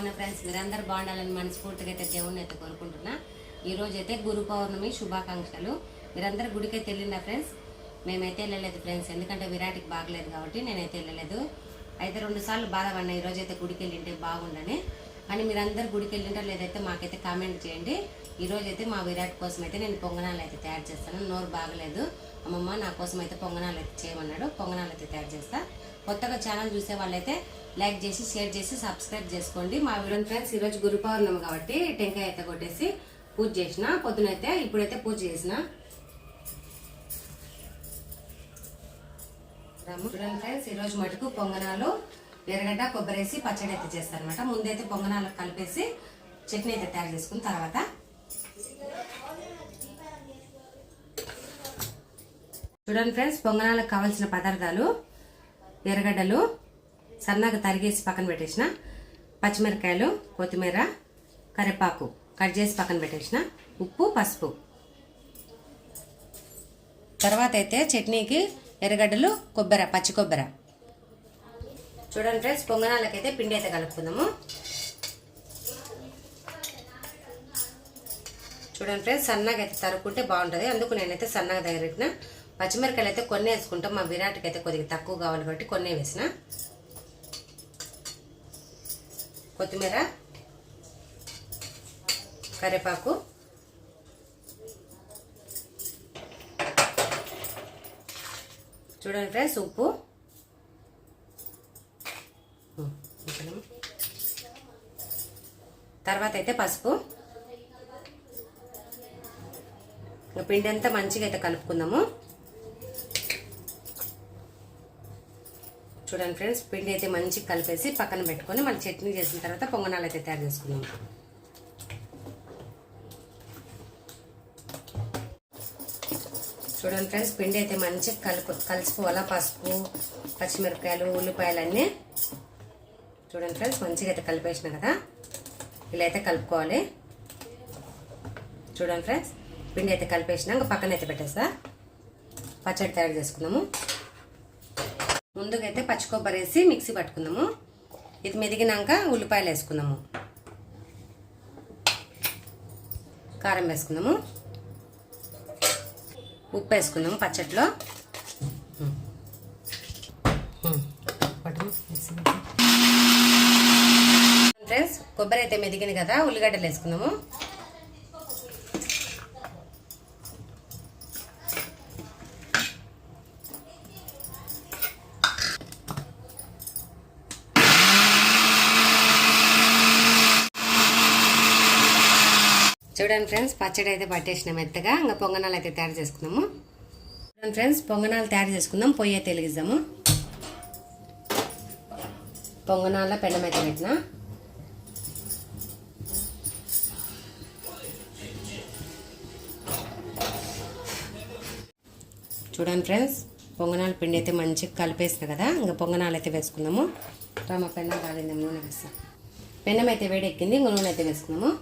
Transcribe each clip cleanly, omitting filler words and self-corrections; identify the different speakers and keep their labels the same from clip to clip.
Speaker 1: బాగున్నా ఫ్రెండ్స్. మీరందరూ బాగుండాలని మనస్ఫూర్తిగా అయితే దేవుణ్ణి అయితే కోరుకుంటున్నా. ఈరోజు అయితే గురు పౌర్ణమి శుభాకాంక్షలు. మీరందరూ గుడికి అయితే వెళ్ళిందా ఫ్రెండ్స్? మేమైతే వెళ్ళలేదు ఫ్రెండ్స్, ఎందుకంటే విరాటికి బాగలేదు కాబట్టి నేనైతే వెళ్ళలేదు. అయితే 2 సార్లు బాధపడినా ఈరోజు అయితే గుడికి వెళ్ళింటే బాగుండని. కానీ మీరందరూ గుడికి వెళ్ళింటారు లేదైతే మాకైతే కామెంట్ చేయండి. ఈరోజు అయితే మా విరాట్ కోసం అయితే నేను పొంగనాలు అయితే తయారు చేస్తాను. నోరు బాగలేదు, అమ్మమ్మ నా కోసం అయితే పొంగనాలు అయితే చేయమన్నాడు. పొంగనాలు అయితే తయారు చేస్తా. కొత్తగా ఛానల్ చూసే వాళ్ళైతే లైక్ చేసి షేర్ చేసి సబ్స్క్రైబ్ చేసుకోండి మా వీడియో ఫ్రెండ్స్. ఈరోజు గురు పౌర్ణమి కాబట్టి టెంకాయ అయితే కొట్టేసి పూజ చేసిన. పొద్దునైతే ఇప్పుడైతే పూజ చేసిన. చూడండి ఫ్రెండ్స్, ఈరోజు మటుకు పొంగనాలు ఎర్రగడ్డ కొబ్బరి వేసి పచ్చడి అయితే చేస్తాను అనమాట. ముందైతే పొంగనాలు కలిపేసి చట్నీ అయితే తయారు చేసుకున్న తర్వాత చూడండి ఫ్రెండ్స్, పొంగనాలకు కావాల్సిన పదార్థాలు: ఎర్రగడ్డలు సన్నగా తరిగేసి పక్కన పెట్టేసిన, పచ్చిమిరకాయలు, కొత్తిమీర, కరివేపాకు కట్ చేసి పక్కన పెట్టేసిన, ఉప్పు, పసుపు. తర్వాత అయితే చట్నీకి ఎర్రగడ్డలు, కొబ్బరి, పచ్చి కొబ్బరి. చూడండి ఫ్రెండ్స్, పొంగనాలకైతే పిండి అయితే కలుపుకుందాము. చూడండి ఫ్రెండ్స్, సన్నగా అయితే తరుక్కుంటే బాగుంటుంది, అందుకు నేనైతే సన్నగా తరిగిన. పచ్చిమిరకాయలు అయితే కొన్ని వేసుకుంటాం, మా విరాట్కి అయితే కొద్దిగా తక్కువ కావాలి కాబట్టి కొన్ని వేసిన. కొత్తిమీర, కరివేపాకు, చూడండి ఫ్రెండ్స్, ఉప్పు, తర్వాత అయితే పసుపు. పిండి అంతా మంచిగా అయితే కలుపుకుందాము. చూడండి ఫ్రెండ్స్, పిండి అయితే మంచిగా కలిపేసి పక్కన పెట్టుకొని మళ్ళీ చట్నీ చేసిన తర్వాత పొంగనాలు అయితే తయారు చేసుకుందాము. చూడండి ఫ్రెండ్స్, పిండి అయితే మంచిగా కలిసిపోవాలా. పసుపు, పచ్చిమిరపకాయలు, ఉల్లిపాయలు అన్నీ చూడండి ఫ్రెండ్స్ మంచిగా అయితే కలిపేసిన కదా, ఇలా అయితే కలుపుకోవాలి. చూడండి ఫ్రెండ్స్, పిండి అయితే కలిపేసిన ఇంకా పక్కన అయితే పెట్టేస్తా. పచ్చడి తయారు చేసుకుందాము. ముందుగా అయితే పచ్చి కొబ్బరి వేసి మిక్సీ పట్టుకుందాము. ఇది మెదిగినాక ఉల్లిపాయలు వేసుకుందాము, కారం వేసుకుందాము, ఉప్పు వేసుకుందాము పచ్చడిలో. ఫ్రెండ్స్, కొబ్బరి అయితే మెదిగింది కదా, ఉల్లిగడ్డలు వేసుకుందాము. చూడండి ఫ్రెండ్స్, పచ్చడి అయితే పట్టేసిన మెత్తగా. ఇంకా పొంగనాలు అయితే తయారు చేసుకుందాము. చూడండి ఫ్రెండ్స్, పొంగనాలు తయారు చేసుకుందాం. పొయ్యి అయితే వెలిగిద్దాము. పొంగనాల పెనం అయితే పెట్టిన. చూడండి ఫ్రెండ్స్, పొంగనాల పిండి అయితే మంచిగా కలిపేసిన కదా, ఇంకా పొంగనాలు అయితే వేసుకుందాము. రామ పెన్నం కాలింది, నూనె వేస్తాం. పెన్నం అయితే వేడెక్కింది, ఇంకా నూనె అయితే వేసుకుందాము.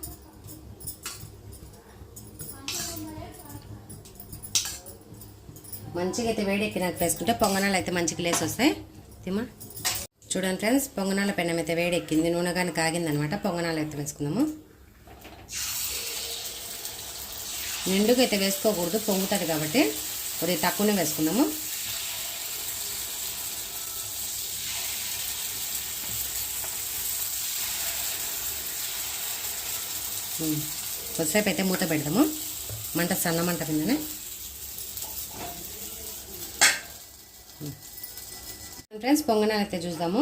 Speaker 1: మంచిగా అయితే వేడెక్కినాక వేసుకుంటే పొంగనాలు అయితే మంచిగా లేసి వస్తాయి. తిమ్మా చూడండి ఫ్రెండ్స్, పొంగనాల పెనం అయితే వేడెక్కింది, నూనె కానీ కాగిందనమాట. పొంగనాలు అయితే వేసుకుందాము. నిండుగా అయితే వేసుకోకూడదు, పొంగుతుంది కాబట్టి కొద్దిగా తక్కువనే వేసుకుందాము. కొద్దిసేపు అయితే మూత పెడదాము, మంట సన్న మంట కిందనే. ఫ్రెండ్స్, పొంగనాలు అయితే చూద్దాము.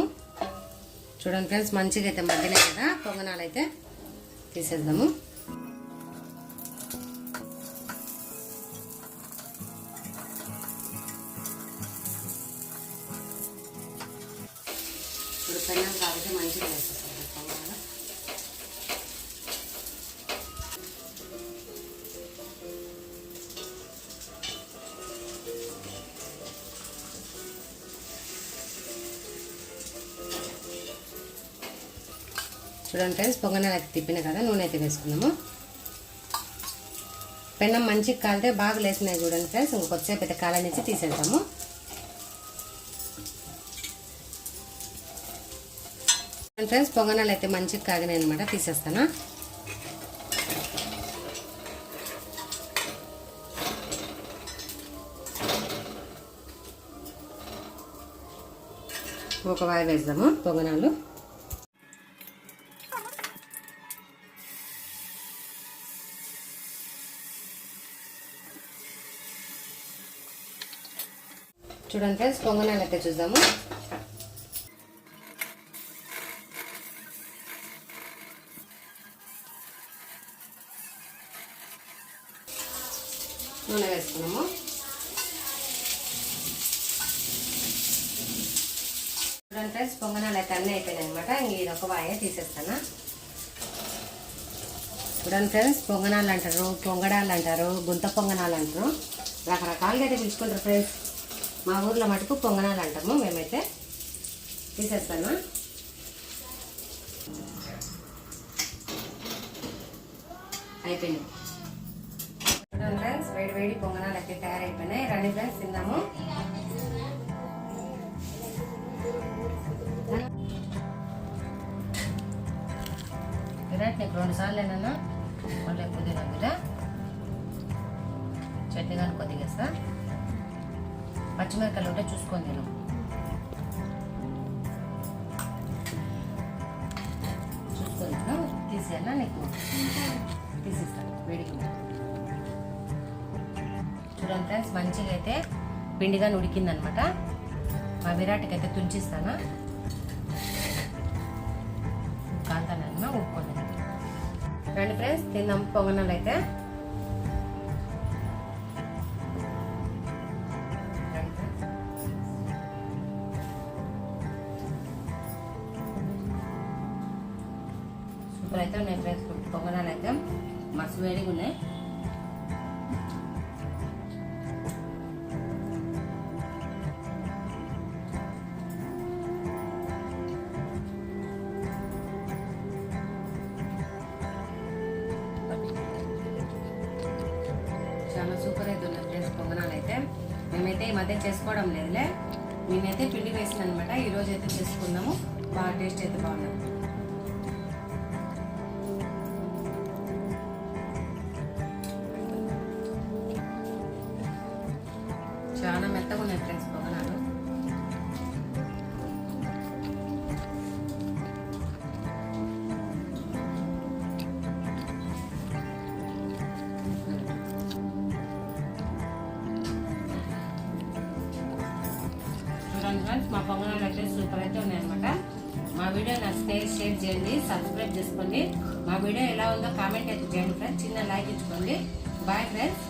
Speaker 1: చూడండి ఫ్రెండ్స్, మంచిగా అయితే మగ్గినాయి కదా, పొంగనాలు అయితే తీసేద్దాము. ఇప్పుడు పెన్నం కాబట్టి మంచిగా వేసేస్తాం పొంగనాలు. చూడండి ఫ్రెండ్స్, పొంగనాలు అయితే తిప్పిన కదా, నూనె అయితే వేసుకుందాము. పెన్నం మంచిగా కాలితే బాగా లేసినాయి చూడండి ఫ్రెండ్స్. ఇంకొద్దిసేపు అయితే కాలనిచ్చి తీసేద్దాము. ఫ్రెండ్స్ పొంగనాలు అయితే మంచిగా కాగినాయి అనమాట, తీసేస్తాను. ఒక వాయి వేద్దాము పొంగనాలు. చూడండి ఫ్రెండ్స్ పొంగనాలు అయితే చూద్దాము. నూనె వేసుకున్నాము. చూడండి ఫ్రెండ్స్ పొంగనాలు అయితే అన్నీ అయిపోయినాయి అనమాట. ఇది ఒక వాయే తీసేస్తాను. చూడండి ఫ్రెండ్స్ పొంగనాలు అంటారు, పొంగడాలు అంటారు, గుంత పొంగనాలు అంటారు, రకరకాలుగా అయితే పిలుచుకుంటారు ఫ్రెండ్స్. మా ఊర్లో మటుకు పొంగనాలు అంటాము మేమైతే. తీసేస్తాను. అయిపోయింది. చూడండి ఫ్రెండ్స్ వేడి వేడి పొంగనాలు అయితే తయారైపోయినాయి. రండి ఫ్రెండ్స్ తిందాము. విరాట్ నీకు 2 సార్లు ఏనన్నా మళ్ళీ పుదీనా మీద చట్నీ కానీ కొద్దిగా వేస్తా. పచ్చిమిరకాయలు ఉంటే చూసుకొని నేను చూసుకొని తీసేయాలా నీకు తీసిస్తాను వేడికి. చూడండి ఫ్రెండ్స్ మంచిగా అయితే పిండిగా ఉడికిందనమాట. మా విరాట్కి అయితే తుంచిస్తాను. కాంతానన్నా ఉడుకోండి. రండి ఫ్రెండ్స్ తిందాం పొంగనాలు అయితే. సూపర్ అయితే ఉన్నాయి ఫ్రెండ్స్ పొంగనాలు అయితే మస్తు వేడిగా ఉన్నాయి. చాలా సూపర్ అయితే ఉన్నాయి ఫ్రెండ్స్ పొంగనాలు అయితే. మేమైతే ఈ మధ్య చేసుకోవడం లేదులే, నేనైతే పిండి వేసిన అనమాట. ఈరోజు అయితే చేసుకున్నాము. బాగా టేస్ట్ అయితే బాగున్నాయి. చాలా మెత్తగా ఉన్నాయి ఫ్రెండ్స్ పొంగనాలు. చూడండి ఫ్రెండ్స్ మా పొంగనాలు అయితే సూపర్ అయితే ఉన్నాయన్నమాట. మా వీడియో నచ్చితే షేర్ చేయండి, సబ్స్క్రైబ్ చేసుకోండి. మా వీడియో ఎలా ఉందో కామెంట్ అయితే చేయండి ఫ్రెండ్స్. చిన్న లైక్ ఇచ్చుకోండి. Bye friends.